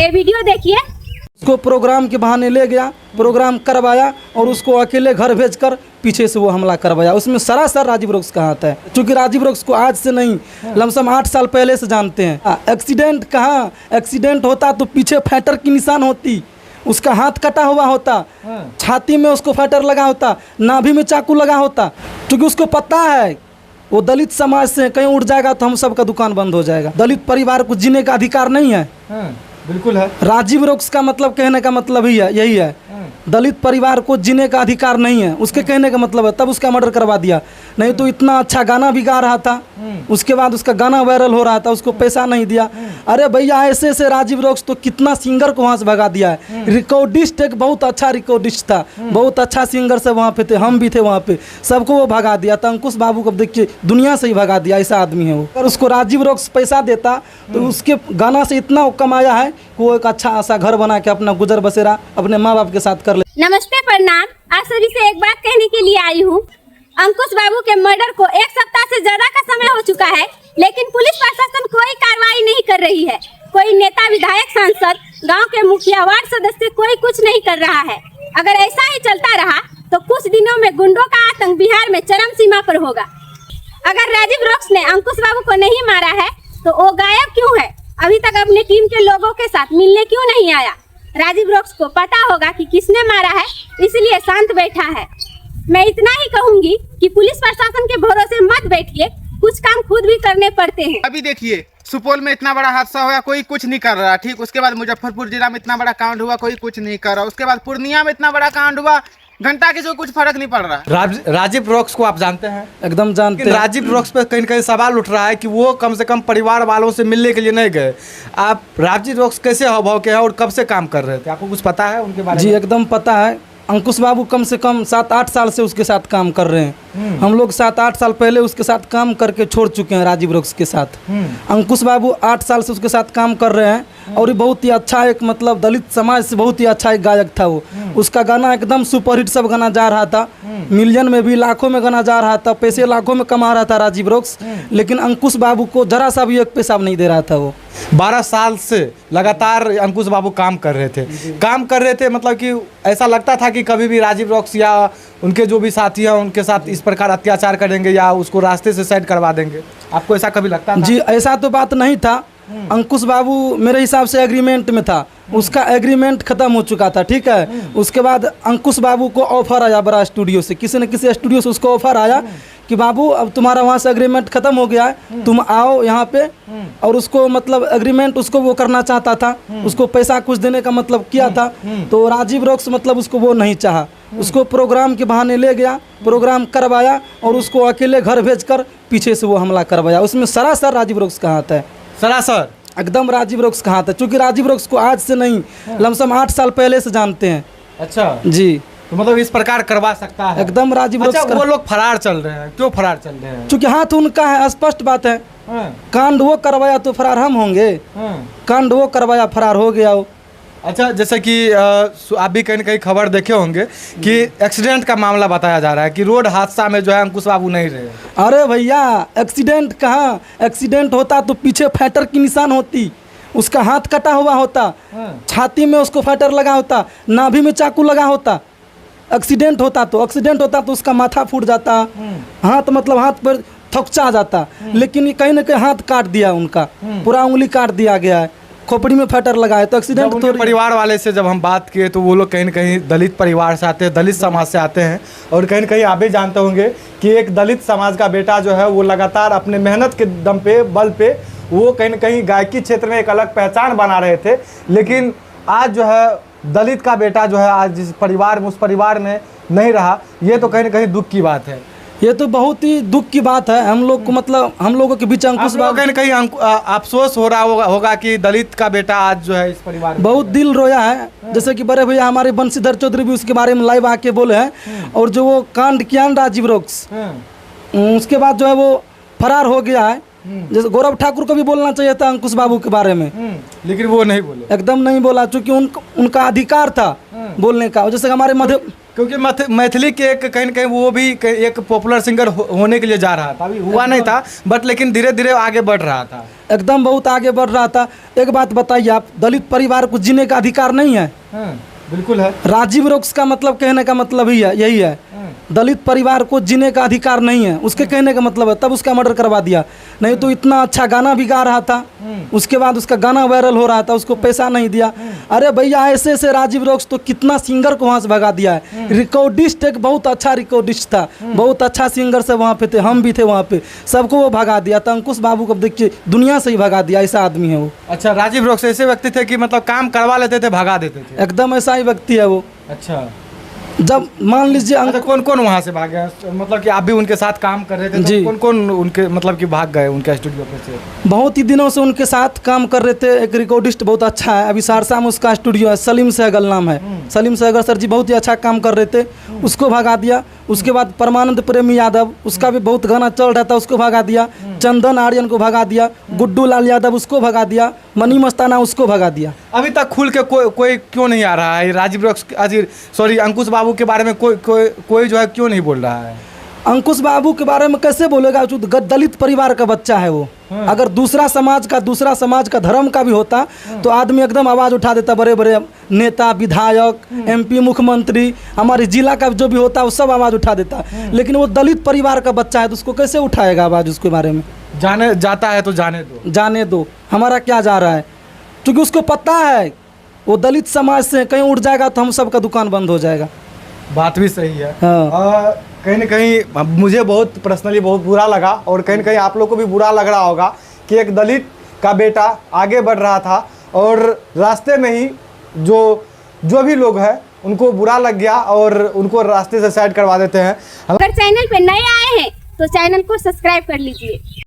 ये वीडियो देखिए। उसको प्रोग्राम के बहाने ले गया, प्रोग्राम करवाया और उसको अकेले घर भेजकर पीछे से वो हमला करवाया। उसमें सरासर राजीव रोक्स का हाथ है, क्योंकि राजीव रोक्स को आज से नहीं लमसम 8 साल पहले से जानते हैं। एक्सीडेंट कहाँ, एक्सीडेंट होता तो पीछे फैटर की निशान होती, उसका हाथ कटा हुआ होता, छाती में उसको फैटर लगा होता, नाभि में चाकू लगा होता, क्योंकि उसको पता है वो दलित समाज से कहीं उठ जाएगा तो हम सबका दुकान बंद हो जाएगा। दलित परिवार को जीने का अधिकार नहीं है। बिल्कुल है। राजीव रोक्स का मतलब कहने का मतलब ही है, यही है, दलित परिवार को जीने का अधिकार नहीं है, उसके कहने का मतलब है। तब उसका मर्डर करवा दिया, नहीं तो इतना अच्छा गाना भी गा रहा था, उसके बाद उसका गाना वायरल हो रहा था, उसको पैसा नहीं दिया। अरे भैया ऐसे ऐसे राजीव रोक्स तो कितना सिंगर को वहाँ से भगा दिया है। रिकॉर्डिस्ट एक बहुत अच्छा रिकॉर्डिस्ट था, बहुत अच्छा सिंगर सब वहाँ पे थे, हम भी थे वहाँ पे, सबको वो भगा दिया था। अंकुश बाबू को देखिए दुनिया से ही भगा दिया, ऐसा आदमी है वो। अगर उसको राजीव रोक्स पैसा देता तो उसके गाना से इतना कमाया है कि वो एक अच्छा सा घर बना के अपना गुजर बसेरा अपने माँ बाप के साथ कर ले। नमस्ते, प्रणाम। आप सभी से एक बात कहने के लिए आई हूँ। अंकुश बाबू के मर्डर को 1 सप्ताह से ज्यादा का समय हो चुका है, लेकिन पुलिस प्रशासन कोई कार्रवाई नहीं कर रही है। कोई नेता, विधायक, सांसद, गांव के मुखिया, वार्ड सदस्य कोई कुछ नहीं कर रहा है। अगर ऐसा ही चलता रहा तो कुछ दिनों में गुंडों का आतंक बिहार में चरम सीमा पर होगा। अगर राजीव रोक्स ने अंकुश बाबू को नहीं मारा है तो वो गायब क्यों है? अभी तक अपने टीम के लोगों के साथ मिलने क्यों नहीं आया? राजीव रोक्स को पता होगा कि किसने मारा है, इसलिए शांत बैठा है। मैं इतना ही कहूंगी कि पुलिस प्रशासन के भरोसे मत बैठिए, कुछ काम खुद भी करने पड़ते हैं। अभी देखिए सुपौल में इतना बड़ा हादसा हुआ, कोई कुछ नहीं कर रहा, ठीक। उसके बाद मुजफ्फरपुर जिला में इतना बड़ा कांड हुआ, कोई कुछ नहीं कर रहा। उसके बाद पूर्णिया में इतना बड़ा कांड हुआ, घंटा के जो कुछ फर्क नहीं पड़ रहा। राजीव रोक्स को आप जानते हैं? एकदम जानते हैं। राजीव रोक्स पे कहीं कहीं सवाल उठ रहा है कि वो कम से कम परिवार वालों से मिलने के लिए नहीं गए। आप राजीव रोक्स कैसे हाव के हैं और कब से काम कर रहे थे, आपको कुछ पता है उनके बारे में? जी एकदम पता है। अंकुश बाबू कम से कम 7-8 साल से उसके साथ काम कर रहे हैं। हम लोग 7-8 साल पहले उसके साथ काम करके छोड़ चुके हैं राजीव रोक्स के साथ। अंकुश बाबू 8 साल से उसके साथ काम कर रहे हैं और ये बहुत ही अच्छा एक मतलब दलित समाज से बहुत ही अच्छा एक गायक था वो। उसका गाना एकदम सुपरहिट सब गाना जा रहा था, मिलियन में भी, लाखों में गाना जा रहा था, पैसे लाखों में कमा रहा था राजीव रोक्स। लेकिन अंकुश बाबू को जरा सा भी एक पैसा नहीं दे रहा था वो। 12 साल से लगातार अंकुश बाबू काम कर रहे थे, मतलब कि ऐसा लगता था कि कभी भी राजीव रोक्स या उनके जो भी साथी हैं उनके साथ इस प्रकार अत्याचार करेंगे या उसको रास्ते से साइड करवा देंगे। आपको ऐसा कभी लगता था? जी ऐसा तो बात नहीं था। अंकुश बाबू मेरे हिसाब से एग्रीमेंट में था, उसका एग्रीमेंट खत्म हो चुका था, ठीक है। उसके बाद अंकुश बाबू को ऑफर आया बड़ा स्टूडियो से, किसी न किसी स्टूडियो से उसको ऑफर आया कि बाबू अब तुम्हारा वहाँ से एग्रीमेंट खत्म हो गया है, तुम आओ यहाँ पे। और उसको मतलब एग्रीमेंट उसको वो करना चाहता था, उसको पैसा कुछ देने का मतलब किया था, तो राजीव रोक्स मतलब उसको वो नहीं चाहा। उसको प्रोग्राम के बहाने ले गया, प्रोग्राम करवाया और उसको अकेले घर भेजकर पीछे से वो हमला करवाया। उसमें सरासर राजीव रोक्स का हाथ है, सरासर एकदम राजीव रोक्स का हाथ है, क्योंकि राजीव रोक्स को आज से नहीं लमसम 8 साल पहले से जानते हैं। अच्छा जी, तो मतलब इस प्रकार करवा सकता है एकदम राजीव रोक्स। अच्छा, वो लोग फरार चल रहे हैं, क्यों फरार चल रहे हैं? क्योंकि हाथ उनका है, स्पष्ट बात है। कांड वो करवाया तो फरार हम होंगे, कांड वो करवाया फरार हो गया वो। अच्छा, जैसे कि आप भी कहीं न कहीं खबर देखे होंगे कि एक्सीडेंट का मामला बताया जा रहा है कि रोड हादसा में जो है अंकुश बाबू नहीं रहे। अरे भैया एक्सीडेंट कहाँ, एक्सीडेंट होता तो पीछे फैटर की निशान होती, उसका हाथ कटा हुआ होता, छाती में उसको फैटर लगा होता, नाभि में चाकू लगा होता। एक्सीडेंट होता तो उसका माथा फूट जाता, हाथ मतलब हाथ पर थकचा जाता। लेकिन कहीं ना कहीं हाथ काट दिया उनका, पूरा उंगली काट दिया गया है, खोपड़ी में फैटर लगा है, तो एक्सीडेंट। तो परिवार वाले से जब हम बात किए तो वो लोग कहीं न कहीं दलित परिवार से आते हैं, दलित समाज से आते हैं, और कहीं न कहीं आप भी जानते होंगे कि एक दलित समाज का बेटा जो है वो लगातार अपने मेहनत के दम पे, बल पे वो कहीं न कहीं गायकी क्षेत्र में एक अलग पहचान बना रहे थे। लेकिन आज जो है दलित का बेटा जो है आज जिस परिवार में, उस परिवार में नहीं रहा, ये तो कहीं न कहीं दुख की बात है। ये तो बहुत ही दुख की बात है हम लोग को, मतलब हम लोगों के बीच अंकुश बाबू कहीं न कहीं अफसोस हो रहा होगा कि दलित का बेटा आज जो है इस परिवार में बहुत दिल रोया है। जैसे कि बड़े भैया हमारे बंशीधर चौधरी भी उसके बारे में लाइव आके बोले हैं। और जो वो कांड किया राजीव रोक्स, उसके बाद जो है वो फरार हो गया है। जैसे गौरव ठाकुर को भी बोलना चाहिए था अंकुश बाबू के बारे में, लेकिन वो नहीं बोले, एकदम नहीं बोला, चूंकि उनका अधिकार था बोलने का। जैसे हमारे क्योंकि मैथिली के एक कहीं न कहीं वो भी एक पॉपुलर सिंगर होने के लिए जा रहा था, अभी हुआ नहीं था बट लेकिन धीरे धीरे आगे बढ़ रहा था। एकदम बहुत आगे बढ़ रहा था। एक बात बताइए आप, दलित परिवार को जीने का अधिकार नहीं है? बिल्कुल है। राजीव रोक्स का मतलब कहने का मतलब ही है यही है, दलित परिवार को जीने का अधिकार नहीं है, उसके कहने का मतलब है, तब उसका मर्डर करवा दिया। नहीं तो इतना अच्छा गाना भी गा रहा था, उसके बाद उसका गाना वायरल हो रहा था, उसको पैसा नहीं दिया। अरे भैया ऐसे ऐसे राजीव रोक्स तो कितना सिंगर को वहाँ से भगा दिया है। रिकॉर्डिस्ट एक बहुत अच्छा रिकॉर्डिस्ट था, बहुत अच्छा सिंगर से वहाँ पे थे, हम भी थे वहाँ पे, सबको वो भगा दिया था। अंकुश बाबू को देखिए दुनिया से ही भगा दिया, ऐसा आदमी है वो। अच्छा, राजीव रोक्स ऐसे व्यक्ति थे कि मतलब काम करवा लेते थे, भगा देते थे? एकदम ऐसा ही व्यक्ति है वो। अच्छा, जब मान लीजिए अच्छा, कौन कौन वहाँ से भागे? मतलब कि आप भी उनके साथ काम कर रहे थे तो जी। कौन कौन उनके मतलब कि भाग गए उनके स्टूडियो पे से? बहुत ही दिनों से उनके साथ काम कर रहे थे। एक रिकॉर्डिस्ट बहुत अच्छा है, अभी सहरसा में उसका स्टूडियो है, सलीम सहगल नाम है। सलीम सहगल सर जी बहुत ही अच्छा काम कर रहे थे, उसको भगा दिया। उसके बाद परमानंद प्रेमी यादव, उसका भी बहुत गाना चल रहा था, उसको भगा दिया। चंदन आर्यन को भगा दिया, गुड्डू लाल यादव उसको भगा दिया, मनी मस्ताना उसको भगा दिया। अभी तक खुल के कोई क्यों नहीं आ रहा है? राजीव रोक्स सॉरी अंकुश बाबू के बारे में कोई जो है क्यों नहीं बोल रहा है? अंकुश बाबू के बारे में कैसे बोलेगा? जो दलित परिवार का बच्चा है वो। अगर दूसरा समाज का धर्म का भी होता तो आदमी एकदम आवाज़ उठा देता, बड़े बड़े नेता, विधायक, MP, मुख्यमंत्री, हमारे जिला का जो भी होता वो सब आवाज़ उठा देता। लेकिन वो दलित परिवार का बच्चा है तो उसको कैसे उठाएगा आवाज़? उसके बारे में जाने जाता है तो जाने दो, हमारा क्या जा रहा है? क्योंकि उसको पता है वो दलित समाज से कहीं उठ जाएगा तो हम सबका दुकान बंद हो जाएगा। बात भी सही है। हाँ। कहीं न कहीं मुझे बहुत पर्सनली बहुत बुरा लगा और कहीं न कहीं आप लोग को भी बुरा लग रहा होगा कि एक दलित का बेटा आगे बढ़ रहा था और रास्ते में ही जो भी लोग हैं उनको बुरा लग गया और उनको रास्ते से साइड करवा देते हैं। अगर चैनल पे नए आए हैं तो चैनल को सब्सक्राइब कर लीजिए।